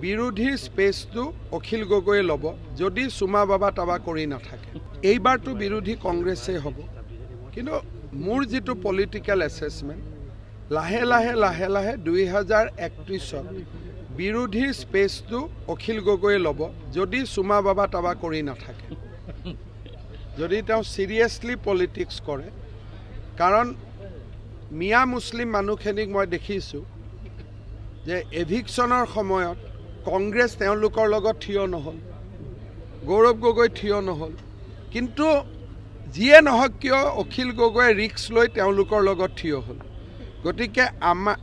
বিৰোধীৰ স্পেচটো অখিল গগৈয়ে ল'ব যদি চুমা বাবা তাবা কৰি নাথাকে। এইবাৰতো বিৰোধী কংগ্ৰেছেই হ'ব, কিন্তু মোৰ যিটো পলিটিকেল এছেছমেণ্ট লাহে লাহে 2031 বিৰোধীৰ স্পেচটো অখিল গগৈয়ে ল'ব যদি চুমা বাবা তাবা কৰি নাথাকে, যদি তেওঁ চিৰিয়াছলি পলিটিক্স কৰে। কাৰণ মিয়া মুছলিম মানুহখিনিক মই দেখিছোঁ যে এভিকশ্যনৰ সময়ত কংগ্ৰেছ তেওঁলোকৰ লগত থিয় নহ'ল, গৌৰৱ গগৈ থিয় নহ'ল, কিন্তু যিয়ে নহওক কিয় অখিল গগৈয়ে ৰিক্স লৈ তেওঁলোকৰ লগত থিয় হ'ল। গতিকে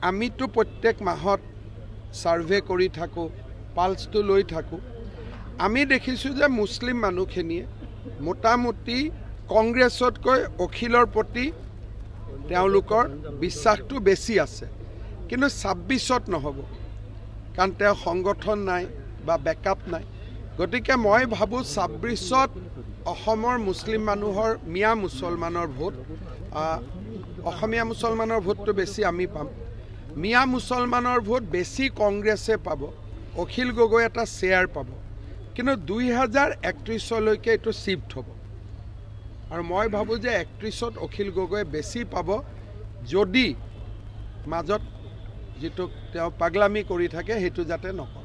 আমিতো প্ৰত্যেক মাহত ছাৰ্ভে কৰি থাকোঁ, পালছটো লৈ থাকোঁ। আমি দেখিছোঁ যে মুছলিম মানুহখিনিয়ে মোটামুটি কংগ্ৰেছতকৈ অখিলৰ প্ৰতি তেওঁলোকৰ বিশ্বাসটো বেছি আছে, কিন্তু 26ত নহ'ব, কাৰণ তেওঁ সংগঠন নাই বা বেকআপ নাই। গতিকে মই ভাবোঁ 26ত অসমৰ মুছলিম মানুহৰ মিয়া মুছলমানৰ ভোট, অসমীয়া মুছলমানৰ ভোটটো বেছি আমি পাম, মিয়া মুছলমানৰ ভোট বেছি কংগ্ৰেছে পাব, অখিল গগৈ এটা শ্বেয়াৰ পাব। কিন্তু 2031লৈকে এইটো শ্বিফ্ট হ'ব, আৰু মই ভাবোঁ যে 31ত অখিল গগৈয়ে বেছি পাব যদি মাজত যিটো তেওঁ পাগলামি কৰি থাকে সেইটো যাতে নকৰে।